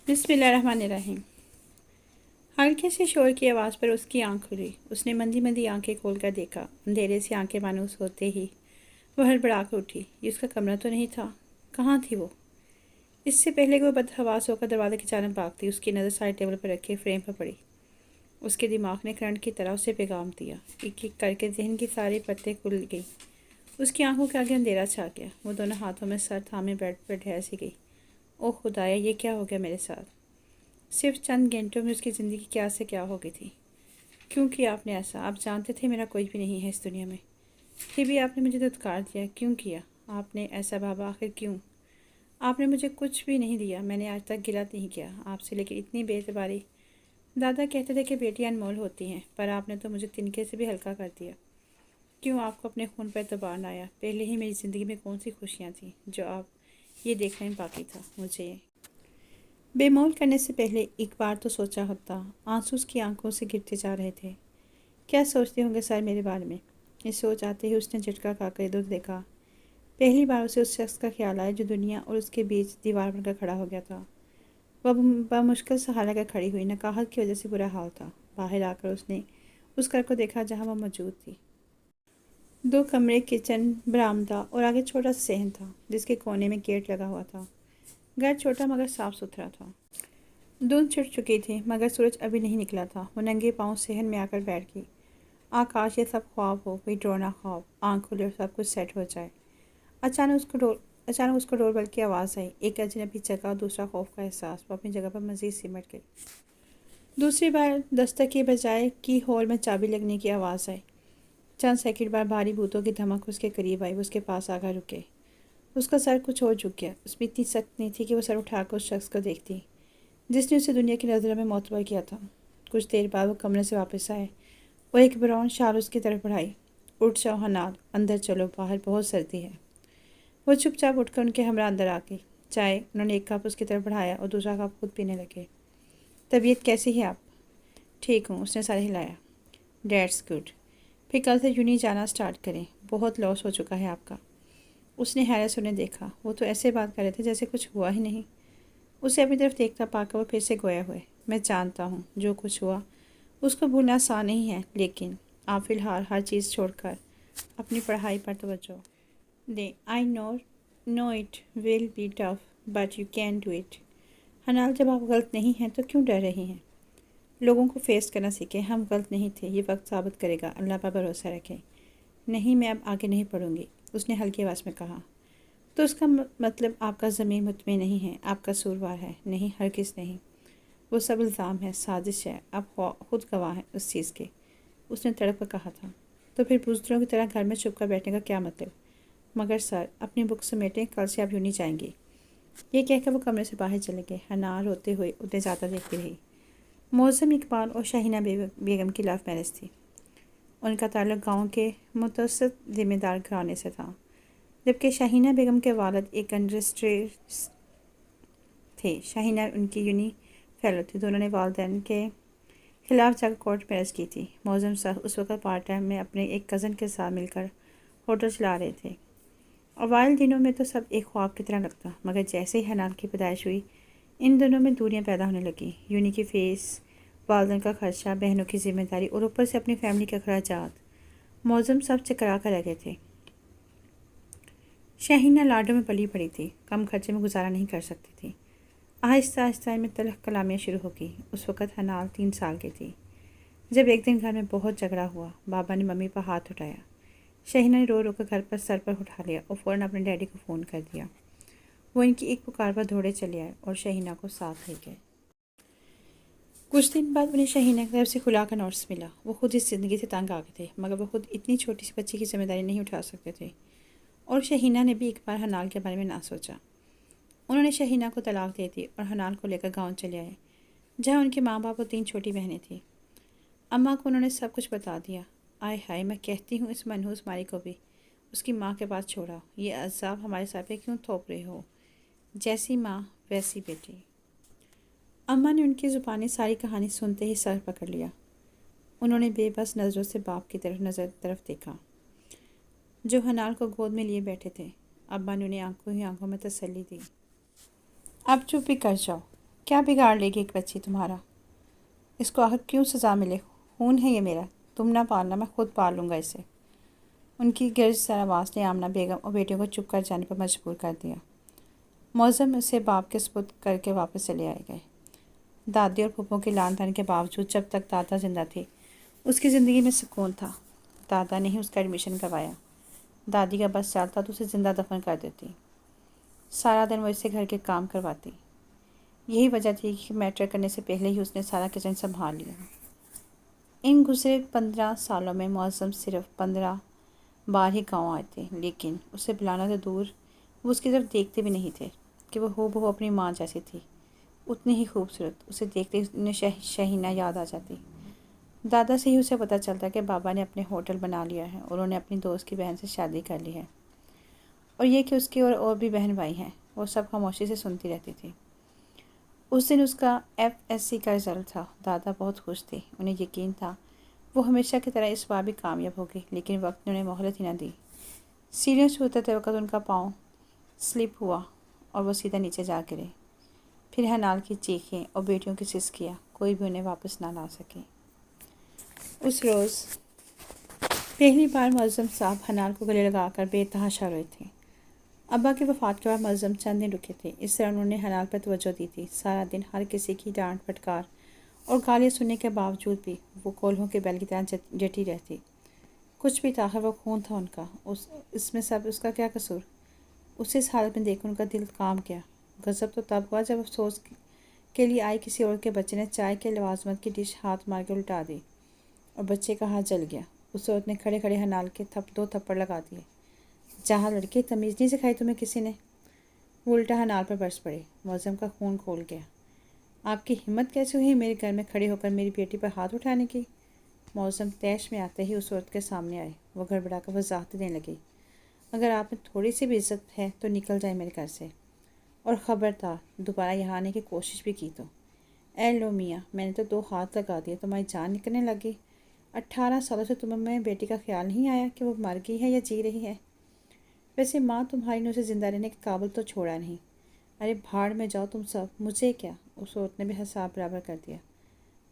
بسم اللہ الرحمن الرحیم۔ ہلکے سے شور کی آواز پر اس کی آنکھ کھلی۔ اس نے مندی مندی آنکھیں کھول کر دیکھا۔ اندھیرے سے آنکھیں مانوس ہوتے ہی وہ ہڑبڑا کر اٹھی۔ یہ اس کا کمرہ تو نہیں تھا؟ کہاں تھی وہ؟ اس سے پہلے کہ وہ بدحواس ہو کر دروازے کی جانب بھاگتی، اس کی نظر سائڈ ٹیبل پر رکھے فریم پر پڑی۔ اس کے دماغ نے کرنٹ کی طرح اسے پیغام دیا۔ ایک ایک کر کے ذہن کی ساری پرتیں کھل گئی۔ اس کی آنکھوں کے آگے اندھیرا چھا گیا۔ وہ دونوں ہاتھوں میں سر تھامے بیڈ پر ڈھیر سی گئی۔ اوہ خدایا، یہ کیا ہو گیا میرے ساتھ؟ صرف چند گھنٹوں میں اس کی زندگی کیا سے کیا ہو گئی تھی۔ کیوں کیا آپ نے ایسا؟ آپ جانتے تھے میرا کوئی بھی نہیں ہے اس دنیا میں، پھر بھی آپ نے مجھے دھتکار دیا۔ کیوں کیا آپ نے ایسا بابا؟ آخر کیوں؟ آپ نے مجھے کچھ بھی نہیں دیا۔ میں نے آج تک گلہ نہیں کیا آپ سے، لیکن اتنی بے اعتباری۔ دادا کہتے تھے کہ بیٹیاں انمول ہوتی ہیں، پر آپ نے تو مجھے تنکے سے بھی ہلکا کر دیا۔ کیوں آپ کو اپنے خون پر اعتبار نہ آیا؟ پہلے ہی میری زندگی میں کون سی خوشیاں تھیں جو آپ یہ دیکھنے میں باقی تھا مجھے بے مول کرنے سے پہلے ایک بار تو سوچا ہوتا۔ آنسو اس کی آنکھوں سے گرتے جا رہے تھے۔ کیا سوچتے ہوں گے سر میرے بارے میں؟ یہ سوچ آتے ہی اس نے جھٹکا کھا کر ادھر دیکھا۔ پہلی بار اسے اس شخص کا خیال آیا جو دنیا اور اس کے بیچ دیوار بن کر کھڑا ہو گیا تھا۔ وہ بمشکل سہارا کر کھڑی ہوئی۔ نقاہت کی وجہ سے برا حال تھا۔ باہر آ کر اس نے اس گھر کو دیکھا جہاں وہ موجود تھی۔ 2 کمرے، کچن، برآمدہ اور آگے چھوٹا سا صحن تھا جس کے کونے میں گیٹ لگا ہوا تھا۔ گھر چھوٹا مگر صاف ستھرا تھا۔ دھند چھٹ چکی تھی مگر سورج ابھی نہیں نکلا تھا۔ وہ ننگے پاؤں صحن میں آ کر بیٹھ گئی۔ آکاش، یہ سب خواب ہو، کوئی ڈرونا خواب۔ آنکھ کھولے اور سب کچھ سیٹ ہو جائے۔ اچانک اس کو ڈور بیل کی آواز آئی۔ ایک اجنبی جگہ اور دوسرا خوف کا احساس۔ وہ اپنی جگہ پر مزید سمٹ گئی۔ دوسری بار دستک کے بجائے کی ہول میں چابی لگنے کی آواز آئی۔ چند سیکنڈ بعد بھاری بوتوں کی دھمک اس کے قریب آئی۔ وہ اس کے پاس آ کر رکے۔ اس کا سر کچھ اور جھک گیا۔ اس میں اتنی سخت نہیں تھی کہ وہ سر اٹھا کر اس شخص کو دیکھتی جس نے اسے دنیا کی نظروں میں معتبر کیا تھا۔ کچھ دیر بعد وہ کمرے سے واپس آئے اور ایک براؤن شال اس کی طرف بڑھائی۔ اٹھ جاؤ حنال، اندر چلو، باہر بہت سردی ہے۔ وہ چپ چاپ اٹھ کر ان کے ہمراہ اندر آ گئی۔ چائے؟ انہوں نے ایک کپ اس کی طرف بڑھایا اور دوسرا کپ خود پینے لگے۔ طبیعت کیسی ہے آپ؟ ٹھیک ہوں، اس نے سر ہلایا۔ دیٹس گڈ، پھر کل سے یوں نہیں جانا سٹارٹ کریں، بہت لاس ہو چکا ہے آپ کا۔ اس نے حیرت سے انہیں دیکھا۔ وہ تو ایسے بات کر رہے تھے جیسے کچھ ہوا ہی نہیں۔ اسے اپنی طرف دیکھتا پا کر وہ پھر سے گویا ہوئے۔ میں جانتا ہوں جو کچھ ہوا اس کو بھولنا آسان نہیں ہے، لیکن آپ فی الحال ہر چیز چھوڑ کر اپنی پڑھائی پر توجہ دیں۔ I know it will be tough but you can do it. حنال، جب آپ غلط نہیں ہیں تو کیوں ڈر رہی ہیں؟ لوگوں کو فیس کرنا سیکھیں۔ ہم غلط نہیں تھے، یہ وقت ثابت کرے گا۔ اللہ پر بھروسہ رکھیں۔ نہیں، میں اب آگے نہیں پڑھوں گی، اس نے ہلکی آواز میں کہا۔ تو اس کا مطلب آپ کا ضمیر مطمئن نہیں ہے، آپ کا قصوروار ہے؟ نہیں، ہرگز نہیں۔ وہ سب الزام ہے، سازش ہے، آپ خود گواہ ہیں اس چیز کے، اس نے تڑپ کر کہا تھا۔ تو پھر بزدلوں کی طرح گھر میں چھپ کر بیٹھنے کا کیا مطلب؟ مگر سر، اپنی بک سمیٹیں، کل سے آپ یوں نہیں جائیں گی۔ یہ کہہ کر وہ کمرے سے باہر چلے گئے۔ حنال روتے ہوئے انہیں جاتا دیکھتی رہی۔ موزم اقبال اور شاہینہ بیگم کی لو میرج تھی۔ ان کا تعلق گاؤں کے متوسط ذمہ دار گھرانے سے تھا، جبکہ شاہینہ بیگم کے والد ایک انڈسٹریلسٹ تھے۔ شاہینہ ان کی یونی فیلو تھی۔ دونوں نے والدین کے خلاف جا کر کورٹ میرج کی تھی۔ موزم صاحب اس وقت پارٹ ٹائم میں اپنے ایک کزن کے ساتھ مل کر ہوٹل چلا رہے تھے۔ اوائل دنوں میں تو سب ایک خواب کی طرح لگتا، مگر جیسے ہی حنال کی پیدائش ہوئی ان دونوں میں دوریاں پیدا ہونے لگیں۔ یونی کی فیس، والدین کا خرچہ، بہنوں کی ذمہ داری اور اوپر سے اپنی فیملی کے اخراجات، موزم سب چکرا کر رہ گئے تھے۔ شاہینہ لاڈوں میں پلی پڑی تھی، کم خرچے میں گزارا نہیں کر سکتی تھی۔ آہستہ آہستہ ان میں تلخ کلامیاں شروع ہو گئیں۔ اس وقت حنال 3 سال کی تھی جب ایک دن گھر میں بہت جھگڑا ہوا۔ بابا نے ممی پر ہاتھ اٹھایا۔ شاہینہ نے رو رو کر گھر پر سر پر اٹھا لیا اور فوراً اپنے ڈیڈی کو فون کر دیا۔ وہ ان کی ایک پکار پر دوڑے چلے آئے اور شاہینہ کو ساتھ لے گئے۔ کچھ دن بعد انہیں شاہینہ کی طرف سے کھلا کا نوٹس ملا۔ وہ خود اس زندگی سے تنگ آ گئے تھے، مگر وہ خود اتنی چھوٹی سی بچی کی ذمہ داری نہیں اٹھا سکتے تھے، اور شاہینہ نے بھی ایک بار حنال کے بارے میں نہ سوچا۔ انہوں نے شاہینہ کو طلاق دے دی اور حنال کو لے کر گاؤں چلے آئے، جہاں ان کے ماں باپ اور 3 چھوٹی بہنیں تھیں۔ اماں کو انہوں نے سب کچھ بتا دیا۔ آئے ہائے، میں کہتی ہوں اس منحوس ماری کو بھی اس کی ماں کے پاس چھوڑا۔ یہ عذاب ہمارے سر پہ کیوں تھوپ رہے ہو؟ جیسی ماں ویسی بیٹی۔ اماں نے ان کی زبانی ساری کہانی سنتے ہی سر پکڑ لیا۔ انہوں نے بے بس نظروں سے باپ کی طرف دیکھا جو حنال کو گود میں لیے بیٹھے تھے۔ ابا نے انہیں آنکھوں ہی آنکھوں میں تسلی دی۔ اب چپ ہی کر جاؤ، کیا بگاڑ لے گی ایک بچی تمہارا؟ اس کو آخر کیوں سزا ملے؟ خون ہے یہ میرا، تم نہ پالنا، میں خود پال لوں گا اسے۔ ان کی گرج سر آواز نے آمنہ بیگم اور بیٹیوں کو چپ کر جانے پر مجبور کر دیا۔ معظم اسے باپ کے سپرد کر کے واپس چلے آئے گئے۔ دادی اور پھپھوں کی لان تان کے باوجود جب تک دادا زندہ تھے اس کی زندگی میں سکون تھا۔ دادا نے ہی اس کا ایڈمیشن کروایا، دادی کا بس چلتا تو اسے زندہ دفن کر دیتی۔ سارا دن وہ اس سے گھر کے کام کرواتی۔ یہی وجہ تھی کہ میٹرک کرنے سے پہلے ہی اس نے سارا کچن سنبھال لیا۔ ان گزرے 15 سالوں میں معظم صرف 15 بار ہی گاؤں آئے تھے، لیکن اسے بلانا تو دور، وہ اس کی طرف دیکھتے بھی نہیں تھے کہ وہ ہو بہو اپنی ماں جیسی تھی، اتنی ہی خوبصورت۔ اسے دیکھتے انہیں شہینہ یاد آ جاتی۔ دادا سے ہی اسے پتہ چلتا کہ بابا نے اپنے ہوٹل بنا لیا ہے اور انہوں نے اپنی دوست کی بہن سے شادی کر لی ہے، اور یہ کہ اس کی اور بھی بہن بھائی ہیں۔ وہ سب خاموشی سے سنتی رہتی تھی۔ اس دن اس کا FSC کا رزلٹ تھا۔ دادا بہت خوش تھے، انہیں یقین تھا وہ ہمیشہ کی طرح اس بار بھی کامیاب ہوگی، لیکن وقت نے انہیں مہلت ہی نہ دی۔ سیڑھیوں سے اترتے وقت ان کا پاؤں سلپ ہوا اور وہ سیدھا نیچے جا گرے۔ پھر حنال کی چیخیں اور بیٹیوں کی سسکیاں، کوئی بھی انہیں واپس نہ لا سکے۔ اس روز پہلی بار معظم صاحب حنال کو گلے لگا کر بے تحاشا روئے تھے۔ ابا کی وفات کے بعد معظم چند دن رکے تھے، اس طرح انہوں نے حنال پر توجہ دی تھی۔ سارا دن ہر کسی کی ڈانٹ پھٹکار اور گالیاں سننے کے باوجود بھی وہ کولہوں کے بیل کی طرح ڈٹی رہتی۔ کچھ بھی تھا، وہ خون تھا ان کا، اس میں سب اس کا کیا قصور؟ اسے اس حالت میں دیکھ کر ان کا دل کام گیا۔ غضب تو تب ہوا جب افسوس کے لیے آئی کسی اور کے بچے نے چائے کے لوازمات کی ڈش ہاتھ مار کے الٹا دی اور بچے کا ہاتھ جل گیا۔ اس عورت نے کھڑے کھڑے حنال کے 2 تھپڑ لگا دیے۔ جہاں لڑکے، تمیز نہیں سکھائی تمہیں کسی نے؟ وہ الٹا حنال پر برس پڑے۔ معظم کا خون کھول گیا۔ آپ کی ہمت کیسے ہوئی میرے گھر میں کھڑے ہو کر میری بیٹی پر ہاتھ اٹھانے کی؟ معظم طیش میں آتے ہی اس عورت کے سامنے آئے۔ وہ گڑبڑا کر وضاحت دینے لگی، اگر آپ میں تھوڑی سی بھی عزت ہے تو نکل جائے میرے گھر سے، اور خبردار دوبارہ یہاں آنے کی کوشش بھی کی تو۔ اے لو میاں، میں نے تو 2 ہاتھ لگا دیے، تمہاری جان نکلنے لگی۔ 18 سالوں سے تمہیں میں بیٹی کا خیال نہیں آیا کہ وہ مر گئی ہے یا جی رہی ہے؟ ویسے ماں تمہاری نے اسے زندہ رہنے کے قابل تو چھوڑا نہیں۔ ارے بھاڑ میں جاؤ تم سب، مجھے کیا؟ اس عورت نے بھی حساب برابر کر دیا۔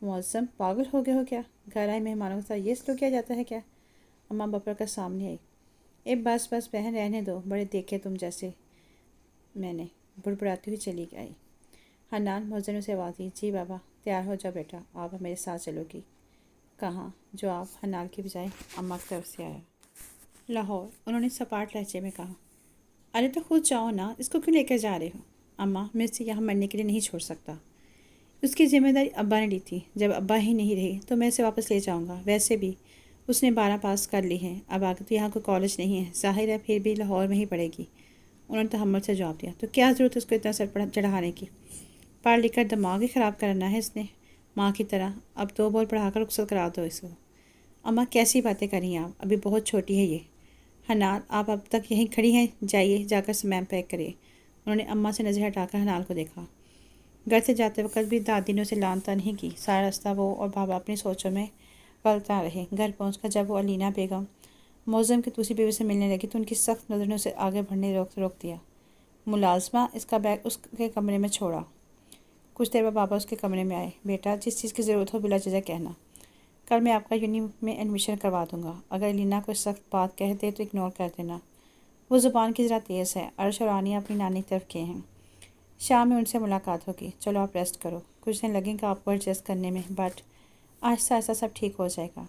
معظم پاگل ہو گئے ہو کیا؟ گھر آئے مہمانوں کے ساتھ یہ سلوک کیا جاتا ہے کیا؟ اماں بپر کا سامنے آئی۔ اے بس بس بہن، رہنے دو، بڑے دیکھے تم جیسے۔ میں نے بڑبڑاتی ہوئی چلی گئی۔ حنان معظم نے اسے آواز دی، جی بابا، تیار ہو جاؤ بیٹا، آپ میرے ساتھ چلو گی۔ کہاں؟ جواب حنال کی بجائے اماں کی طرف سے آیا۔ لاہور، انہوں نے سپاٹ لہجے میں کہا۔ ارے تو خود جاؤ نا، اس کو کیوں لے کر جا رہے ہو؟ اماں، میں اسے یہاں مرنے کے لیے نہیں چھوڑ سکتا۔ اس کی ذمہ داری ابا نے لی تھی، جب ابا ہی نہیں رہے تو میں اسے واپس لے جاؤں گا۔ ویسے بھی اس نے 12 پاس کر لی ہے، اب آگے تو یہاں کوئی کالج نہیں ہے، ظاہر ہے پھر بھی لاہور میں ہی پڑھے گی۔ انہوں نے تحمل سے جواب دیا، تو کیا ضرورت ہے اس کو اتنا سر چڑھانے کی؟ پڑھ لکھ کر دماغ ہی خراب کرنا ہے اس نے، ماں کی طرح۔ اب 2 بول پڑھا کر رخصت کرا دو اس کو۔ اماں کیسی باتیں کر رہی ہیں آپ، ابھی بہت چھوٹی ہے یہ۔ حنال، آپ اب تک یہیں کھڑی ہیں، جائیے جا کر سامان پیک کریے۔ انہوں نے اماں سے نظر ہٹا کر حنال کو دیکھا۔ گھر سے جاتے وقت بھی دادی نے اسے لان تان نہیں کی۔ سارا راستہ وہ اور بابا اپنی سوچوں میں غلطاں رہے۔ گھر پہنچ کر جب وہ علینا بیگم معظم کی دوسری بیوی سے ملنے لگی تو ان کی سخت نظر نے اسے آگے بڑھنے روک دیا۔ ملازمہ، اس کا بیگ اس کے کمرے میں چھوڑا۔ کچھ دیر بعد بابا اس کے کمرے میں آئے۔ بیٹا، جس چیز کی ضرورت ہو بلا جھجھک کہنا، کل میں آپ کا یونی میں ایڈمیشن کروا دوں گا۔ اگر علینا کوئی سخت بات کہہ دے تو اگنور کر دینا، وہ زبان کی ذرا تیز ہے۔ عرش اور آنیہ اپنی نانی کی طرف گئے ہیں، شام میں ان سے ملاقات ہوگی۔ چلو آپ ریسٹ کرو، کچھ دن لگیں گا آپ کو ایڈجسٹ کرنے میں، بٹ آہستہ آہستہ سب ٹھیک ہو جائے گا۔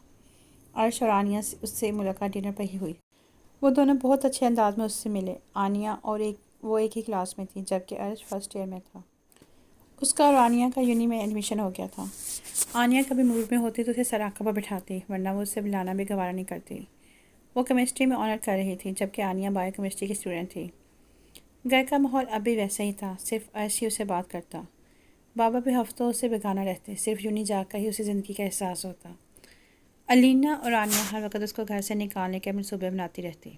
عرش اور آنیہ اس سے ملاقات ڈنر پر ہی ہوئی۔ وہ دونوں بہت اچھے انداز میں اس سے ملے۔ آنیہ اور وہ ایک ہی کلاس میں تھی، جبکہ عرش فرسٹ ایئر میں تھا۔ اس کا اور آنیہ کا یونی میں ایڈمیشن ہو گیا تھا۔ آنیہ کبھی موڈ میں ہوتی تو اسے سر آنکھوں پر بٹھاتی، ورنہ وہ اسے بلانا بھی گوارا نہیں کرتی۔ وہ کیمسٹری میں آنر کر رہی تھی، جبکہ آنیہ بایو کیمسٹری کی اسٹوڈنٹ تھی۔ گھر کا ماحول اب بھی ویسا ہی تھا، صرف عرش ہی اسے بات کرتا۔ بابا بھی ہفتوں اسے بگانا رہتے، صرف یونی جا کر ہی اسے زندگی کا احساس ہوتا۔ علینا اور آنیہ ہر وقت اس کو گھر سے نکالنے کے منصوبے بناتی رہتی۔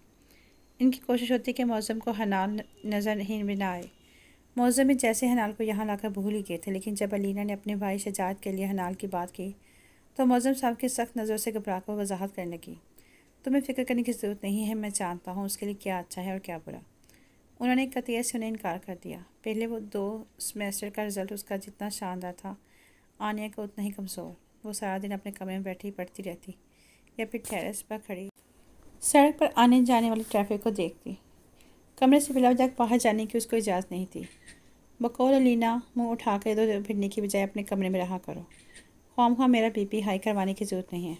ان کی کوشش ہوتی کہ معظم کو حنال نظر نہیں بھی نہ آئے۔ معظم بھی جیسے حنال کو یہاں لا کر بھول ہی گئے تھے، لیکن جب علینا نے اپنے بھائی شجاعت کے لیے حنال کی بات کی تو معظم صاحب کی سخت نظروں سے گھبرا کر وضاحت کرنے لگی، تمہیں فکر کرنے کی ضرورت نہیں ہے، میں جانتا ہوں اس کے لیے کیا اچھا ہے اور کیا برا۔ انہوں نے قطعیت سے انہیں انکار کر دیا۔ پہلے وہ 2 سیمیسٹر کا رزلٹ اس کا جتنا شاندار تھا، آنیہ کا اتنا ہی کمزور۔ وہ سارا دن اپنے کمرے میں بیٹھی پڑھتی رہتی یا پھر ٹیرس پر کھڑی سڑک پر آنے جانے والی ٹریفک کو دیکھتی۔ کمرے سے بلا وجہ باہر جانے کی اس کو اجازت نہیں تھی۔ بقول الینا منہ اٹھا کر ادھر ادھر پھرنے کی بجائے اپنے کمرے میں رہا کرو، خواہ میرا بی پی ہائی کروانے کی ضرورت نہیں ہے۔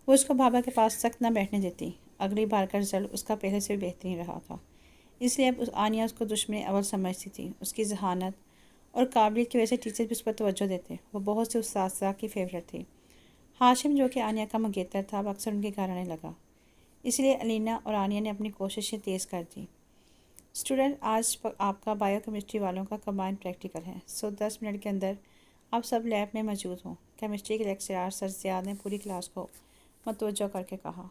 وہ اس کو بابا کے پاس تک نہ بیٹھنے دیتی۔ اگلی بار کا رزلٹ اس کا پہلے سے بہترین رہا تھا، اس لیے اب آنیہ اس کو دشمن اول سمجھتی تھی۔ اس کی ذہانت اور قابلیت کی وجہ سے ٹیچر بھی اس پر توجہ دیتے۔ وہ بہت سے اساتذہ کی فیورٹ تھی۔ ہاشم جو کہ آنیہ کا منگیتر تھا، اب اکثر ان کے گھر آنے لگا، اس لیے الینا اور آنیہ نے اپنی کوششیں تیز کر دیں۔ اسٹوڈنٹ، آج آپ کا بائیو کیمسٹری والوں کا کمبائنڈ پریکٹیکل ہے، 10 منٹ کے اندر آپ سب لیب میں موجود ہوں۔ کیمسٹری کے لیکچرار سر زیاد نے پوری کلاس کو متوجہ کر کے کہا۔